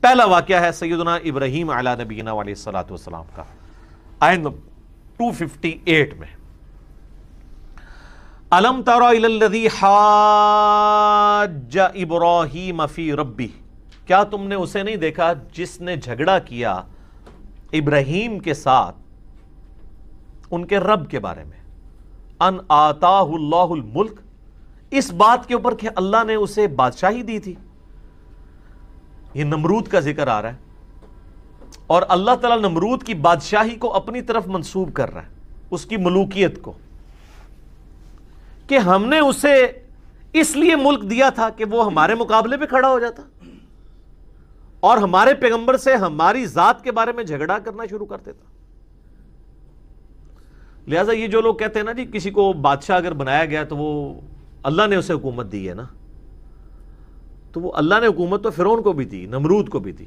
پہلا واقعہ ہے سیدنا ابراہیم علیہ نبینا علیہ الصلوۃ والسلام کا، آیت 258 میں، الم تر الی الذی حاج ابراہیم فی ربہ، کیا تم نے اسے نہیں دیکھا جس نے جھگڑا کیا ابراہیم کے ساتھ ان کے رب کے بارے میں، ان آتاہ اللہ الملک، اس بات کے اوپر کہ اللہ نے اسے بادشاہی دی تھی۔ یہ نمرود کا ذکر آ رہا ہے اور اللہ تعالیٰ نمرود کی بادشاہی کو اپنی طرف منسوب کر رہا ہے، اس کی ملوکیت کو، کہ ہم نے اسے اس لیے ملک دیا تھا کہ وہ ہمارے مقابلے پہ کھڑا ہو جاتا اور ہمارے پیغمبر سے ہماری ذات کے بارے میں جھگڑا کرنا شروع کر دیتا۔ لہٰذا یہ جو لوگ کہتے ہیں نا جی کسی کو بادشاہ اگر بنایا گیا تو وہ اللہ نے اسے حکومت دی ہے نا، تو وہ اللہ نے حکومت تو فرعون کو بھی دی، نمرود کو بھی دی،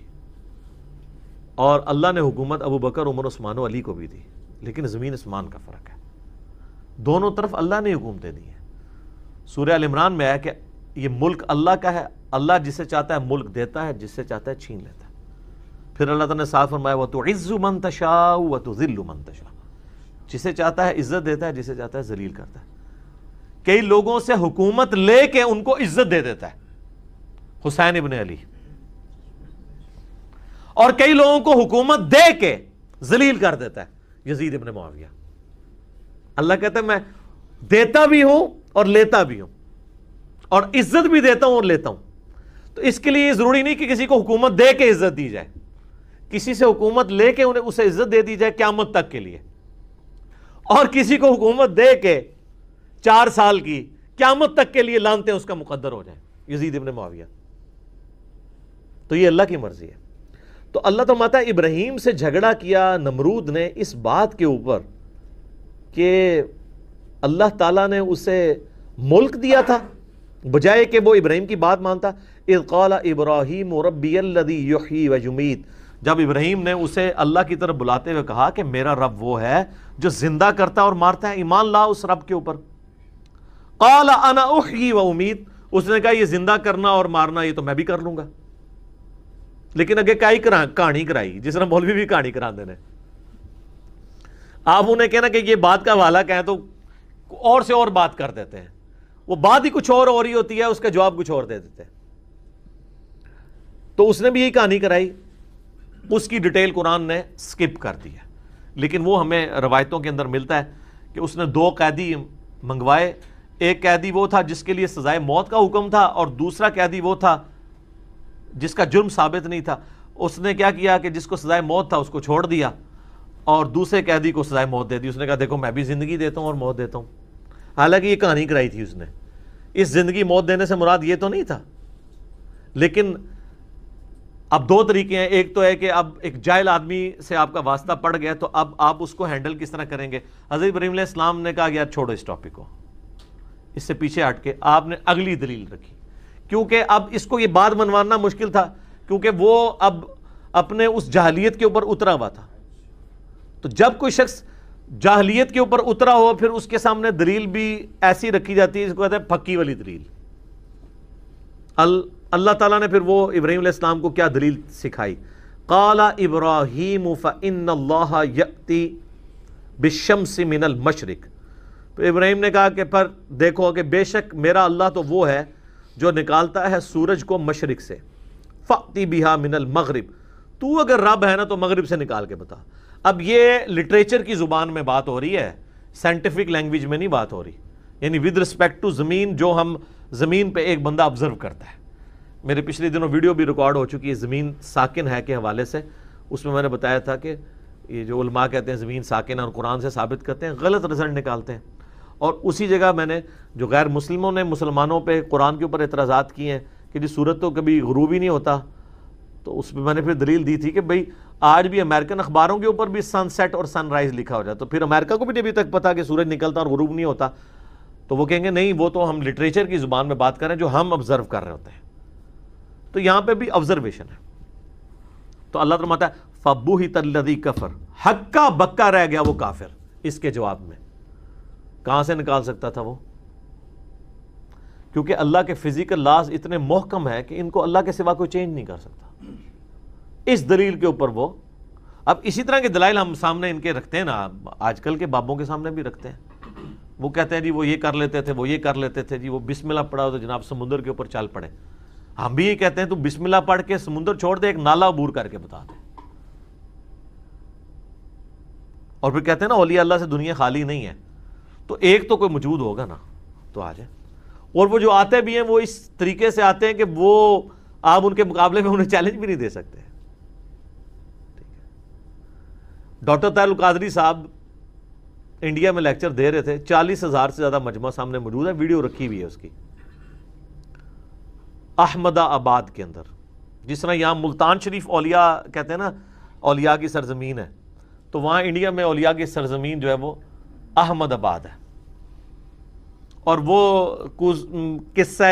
اور اللہ نے حکومت ابو بکر، عمر، عثمان و علی کو بھی دی، لیکن زمین آسمان کا فرق ہے، دونوں طرف اللہ نے حکومتیں دی ہیں۔ سورہ ال عمران میں ہے کہ یہ ملک اللہ کا ہے، اللہ جسے چاہتا ہے ملک دیتا ہے، جس سے چاہتا ہے چھین لیتا ہے۔ پھر اللہ تعالیٰ نے صاف فرمایا وَتُعِزُّ مَن تَشَاءُ وَتُذِلُّ مَن تَشَاءُ، جسے چاہتا ہے عزت دیتا ہے، جسے چاہتا ہے ذلیل کرتا ہے۔ کئی لوگوں سے حکومت لے کے ان کو عزت دے دیتا ہے، حسین ابن علی، اور کئی لوگوں کو حکومت دے کے ذلیل کر دیتا ہے، یزید ابن معاویہ۔ اللہ کہتا ہے میں دیتا بھی ہوں اور لیتا بھی ہوں، اور عزت بھی دیتا ہوں اور لیتا ہوں۔ تو اس کے لیے یہ ضروری نہیں کہ کسی کو حکومت دے کے عزت دی جائے، کسی سے حکومت لے کے انہیں اسے عزت دے دی جائے قیامت تک کے لیے، اور کسی کو حکومت دے کے 4 سال کی قیامت تک کے لیے لانتے اس کا مقدر ہو جائے، یزید ابن معاویہ۔ تو یہ اللہ کی مرضی ہے۔ تو اللہ تو ماتا ابراہیم سے جھگڑا کیا نمرود نے اس بات کے اوپر کہ اللہ تعالیٰ نے اسے ملک دیا تھا، بجائے کہ وہ ابراہیم کی بات مانتا۔ اذ قال ابراہیم ربی الذی یحیی ویمیت، جب ابراہیم نے اسے اللہ کی طرف بلاتے ہوئے کہا کہ میرا رب وہ ہے جو زندہ کرتا اور مارتا ہے، ایمان لا اس رب کے اوپر۔ قال انا احیی و امیت، اس نے کہا یہ زندہ کرنا اور مارنا یہ تو میں بھی کر لوں گا، لیکن اگے کہانی کرائی، جس طرح مولوی بھی کہانی کرا دینے۔ آپ انہیں کہنا کہ یہ بات کا حوالہ کہیں تو اور سے اور بات کر دیتے ہیں، وہ بات ہی کچھ اور ہو رہی ہوتی ہے، اس کا جواب کچھ اور دے دیتے ہیں۔ تو اس نے بھی یہی کہانی کرائی، اس کی ڈیٹیل قرآن نے سکپ کر دی ہے، لیکن وہ ہمیں روایتوں کے اندر ملتا ہے کہ اس نے 2 قیدی منگوائے، ایک قیدی وہ تھا جس کے لیے سزائے موت کا حکم تھا، اور دوسرا قیدی وہ تھا جس کا جرم ثابت نہیں تھا۔ اس نے کیا کیا کہ جس کو سزائے موت تھا اس کو چھوڑ دیا اور دوسرے قیدی کو سزائے موت دے دی۔ اس نے کہا دیکھو میں بھی زندگی دیتا ہوں اور موت دیتا ہوں، حالانکہ یہ کہانی کرائی تھی اس نے۔ اس زندگی موت دینے سے مراد یہ تو نہیں تھا، لیکن اب 2 طریقے ہیں، ایک تو ہے کہ اب ایک جاہل آدمی سے آپ کا واسطہ پڑ گیا تو اب آپ اس کو ہینڈل کس طرح کریں گے۔ حضرت ابراہیم علیہ السلام نے کہا یار چھوڑو اس ٹاپک کو، اس سے پیچھے ہٹ کے آپ نے اگلی دلیل رکھی، کیونکہ اب اس کو یہ بات منوانا مشکل تھا، کیونکہ وہ اب اپنے اس جاہلیت کے اوپر اترا ہوا تھا۔ تو جب کوئی شخص جاہلیت کے اوپر اترا ہو پھر اس کے سامنے دلیل بھی ایسی رکھی جاتی ہے جس کو کہتے ہیں پھکی والی دلیل۔ اللہ تعالیٰ نے پھر وہ ابراہیم علیہ السلام کو کیا دلیل سکھائی؟ قال ابراہیم فإن اللہ یأتی بالشمس من المشرق، تو ابراہیم نے کہا کہ پر دیکھو کہ بے شک میرا اللہ تو وہ ہے جو نکالتا ہے سورج کو مشرق سے، فأتی بہا من المغرب، تو اگر رب ہے نا تو مغرب سے نکال کے بتا۔ اب یہ لٹریچر کی زبان میں بات ہو رہی ہے، سائنٹیفک لینگویج میں نہیں بات ہو رہی، یعنی ود رسپیکٹ ٹو زمین، جو ہم زمین پہ ایک بندہ آبزرو کرتا ہے۔ میرے پچھلے دنوں ویڈیو بھی ریکارڈ ہو چکی ہے زمین ساکن ہے کے حوالے سے، اس میں نے بتایا تھا کہ یہ جو علماء کہتے ہیں زمین ساکن ہے اور قرآن سے ثابت کرتے ہیں، غلط رزلٹ نکالتے ہیں۔ اور اسی جگہ میں نے جو غیر مسلموں نے مسلمانوں پہ قرآن کے اوپر اعتراضات کیے ہیں کہ جی سورج تو کبھی غروب ہی نہیں ہوتا، تو اس پہ میں نے پھر دلیل دی تھی کہ بھئی آج بھی امریکن اخباروں کے اوپر بھی سن سیٹ اور سن رائز لکھا ہو جاتا، تو پھر امریکہ کو بھی نہیں ابھی تک پتا کہ سورج نکلتا اور غروب نہیں ہوتا، تو وہ کہیں گے نہیں وہ تو ہم لٹریچر کی زبان میں بات کر رہے ہیں جو ہم آبزرو کر رہے ہوتے ہیں۔ تو یہاں پہ بھی آبزرویشن ہے۔ تو اللہ تعالیٰ فرماتا ہے فَبُہِتَ الَّذِي كَفَرَ، ہکا بکا رہ گیا وہ کافر۔ اس کے جواب میں کہاں سے نکال سکتا تھا وہ؟ کیونکہ اللہ کے فزیکل لاز اتنے محکم ہے کہ ان کو اللہ کے سوا کوئی چینج نہیں کر سکتا۔ اس دلیل کے اوپر وہ اب اسی طرح کے دلائل ہم سامنے ان کے رکھتے ہیں نا، آج کل کے بابوں کے سامنے بھی رکھتے ہیں. وہ کہتے ہیں جی وہ یہ کر لیتے تھے، وہ یہ کر لیتے تھے، جی وہ بسم اللہ پڑھا ہو تو جناب سمندر کے اوپر چل پڑے. ہم بھی یہ کہتے ہیں تو بسم اللہ پڑھ کے سمندر چھوڑ دے، ایک نالا عبور کر کے بتا دے. اور پھر کہتے ہیں نا اولیاء اللہ سے دنیا خالی نہیں ہے، تو ایک تو کوئی موجود ہوگا نا تو آ جائے. اور وہ جو آتے بھی ہیں وہ اس طریقے سے آتے ہیں کہ وہ آپ ان کے مقابلے میں انہیں چیلنج بھی نہیں دے سکتے. ڈاکٹر طاہر القادری صاحب انڈیا میں لیکچر دے رہے تھے، 40,000 سے زیادہ مجمع سامنے موجود ہے، ویڈیو رکھی ہوئی ہے اس کی، احمد آباد کے اندر. جس طرح یہاں ملتان شریف اولیاء کہتے ہیں نا اولیاء کی سرزمین ہے، تو وہاں انڈیا میں اولیاء کی سرزمین جو ہے وہ احمد آباد ہے. اور وہ قصہ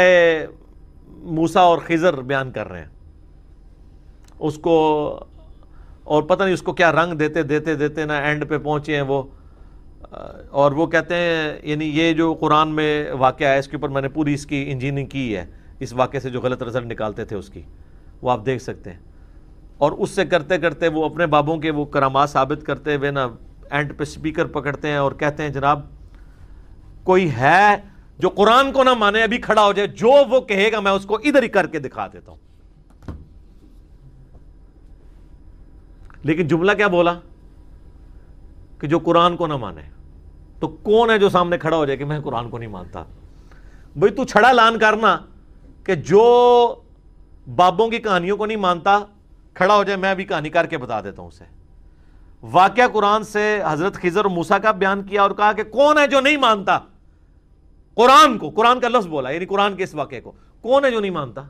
موسیٰ اور خضر بیان کر رہے ہیں اس کو، اور پتہ نہیں اس کو کیا رنگ دیتے دیتے دیتے نا اینڈ پہ پہنچے ہیں وہ. اور وہ کہتے ہیں یعنی یہ جو قرآن میں واقعہ ہے اس کے اوپر میں نے پوری اس کی انجینئرنگ کی ہے، اس واقعے سے جو غلط رزلٹ نکالتے تھے اس کی، وہ آپ دیکھ سکتے ہیں. اور اس سے کرتے کرتے وہ اپنے بابوں کے وہ کرامات ثابت کرتے ہوئے نا اینڈ پہ سپیکر پکڑتے ہیں اور کہتے ہیں جناب کوئی ہے جو قرآن کو نہ مانے ابھی کھڑا ہو جائے، جو وہ کہے گا میں اس کو ادھر ہی کر کے دکھا دیتا ہوں. لیکن جملہ کیا بولا کہ جو قرآن کو نہ مانے. تو کون ہے جو سامنے کھڑا ہو جائے کہ میں قرآن کو نہیں مانتا؟ بھئی تو چھڑا لان کرنا کہ جو بابوں کی کہانیوں کو نہیں مانتا کھڑا ہو جائے، میں بھی کہانی کر کے بتا دیتا ہوں اسے. واقعہ قرآن سے حضرت خضر اور موسیٰ کا بیان کیا اور کہا کہ کون ہے جو نہیں مانتا قرآن کو. قرآن کا لفظ بولا یعنی قرآن کے اس واقعے کو. کون ہے جو نہیں مانتا؟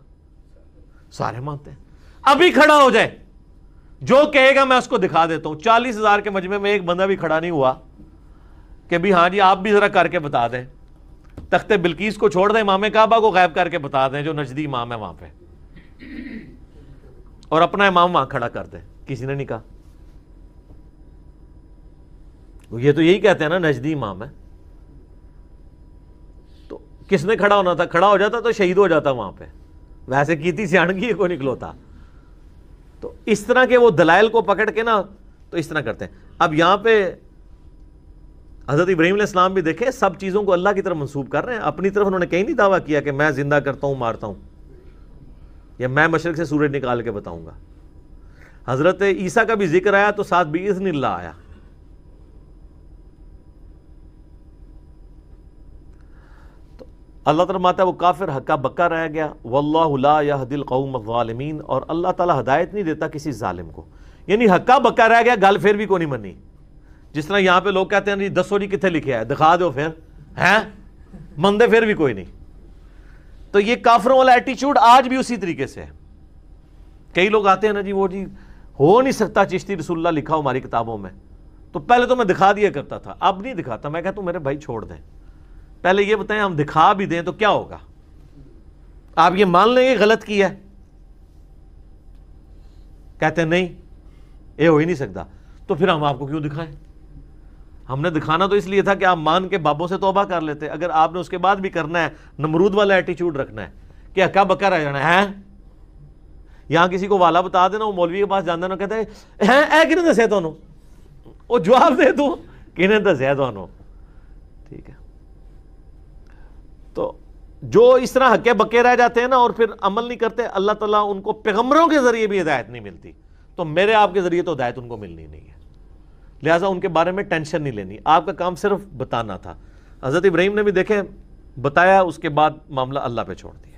سارے مانتے ہیں. ابھی کھڑا ہو جائے، جو کہے گا میں اس کو دکھا دیتا ہوں. 40,000 کے مجمع میں ایک بندہ بھی کھڑا نہیں ہوا کہ بھی ہاں جی آپ بھی ذرا کر کے بتا دیں. تخت بلقیس کو چھوڑ دیں، امام کعبہ کو غائب کر کے بتا دیں جو نجدی امام ہے وہاں پہ، اور اپنا امام وہاں کھڑا کر دیں. کسی نے نہیں کہا. یہ تو یہی کہتے ہیں نا نجدی امام ہے. تو کس نے کھڑا ہونا تھا؟ کھڑا ہو جاتا تو شہید ہو جاتا وہاں پہ. ویسے کیتی سیاںگی کو نکلوتا. تو اس طرح کے وہ دلائل کو پکڑ کے نا تو اس طرح کرتے ہیں. اب یہاں پہ حضرت ابراہیم علیہ السلام بھی دیکھیں سب چیزوں کو اللہ کی طرف منسوب کر رہے ہیں. اپنی طرف انہوں نے کہیں نہیں دعویٰ کیا کہ میں زندہ کرتا ہوں مارتا ہوں، یا میں مشرق سے سورج نکال کے بتاؤں گا. حضرت عیسیٰ کا بھی ذکر آیا تو ساتھ بِإِذْنِ اللہ آیا. تو اللہ تعالیٰ ماتا ہے وہ کافر ہکا بکا رہ گیا. واللہ لا یہدی القوم الظالمین، اور اللہ تعالیٰ ہدایت نہیں دیتا کسی ظالم کو. یعنی ہکا بکا رہ گیا، گل پھر بھی کو نہیں منی. جس طرح یہاں پہ لوگ کہتے ہیں جی دسو جی کتنے لکھے ہے، دکھا دو پھر ہیں، مندے پھر بھی کوئی نہیں. تو یہ کافروں والا ایٹیچیوڈ آج بھی اسی طریقے سے ہے. کئی لوگ آتے ہیں نا جی وہ جی ہو نہیں سکتا چشتی رسول اللہ لکھا ہو ہماری کتابوں میں. تو پہلے تو میں دکھا دیا کرتا تھا، اب نہیں دکھاتا. میں کہتا ہوں میرے بھائی چھوڑ دیں، پہلے یہ بتائیں ہم دکھا بھی دیں تو کیا ہوگا؟ آپ یہ مان لیں گے غلط کی ہے؟ کہتے ہیں نہیں یہ ہو ہی نہیں سکتا. تو پھر ہم آپ کو کیوں دکھائیں؟ ہم نے دکھانا تو اس لیے تھا کہ آپ مان کے بابوں سے توبہ کر لیتے. اگر آپ نے اس کے بعد بھی کرنا ہے نمرود والا ایٹیچیوڈ رکھنا ہے کہ ہکا بکا رہ جانا ہے. یہاں کسی کو والا بتا دینا، وہ مولوی کے پاس جانا نا کہتے ہیں اے کنے دسیا تانوں، وہ جواب دے دو کنے دسیا تانوں. ٹھیک ہے. تو جو اس طرح ہکے بکے رہ جاتے ہیں نا اور پھر عمل نہیں کرتے، اللہ تعالیٰ ان کو پیغمبروں کے ذریعے بھی ہدایت نہیں ملتی، تو میرے آپ کے ذریعے تو ہدایت ان کو ملنی نہیں ہے. لہٰذا ان کے بارے میں ٹینشن نہیں لینی، آپ کا کام صرف بتانا تھا. حضرت ابراہیم نے بھی دیکھیں بتایا، اس کے بعد معاملہ اللہ پہ چھوڑ دیا.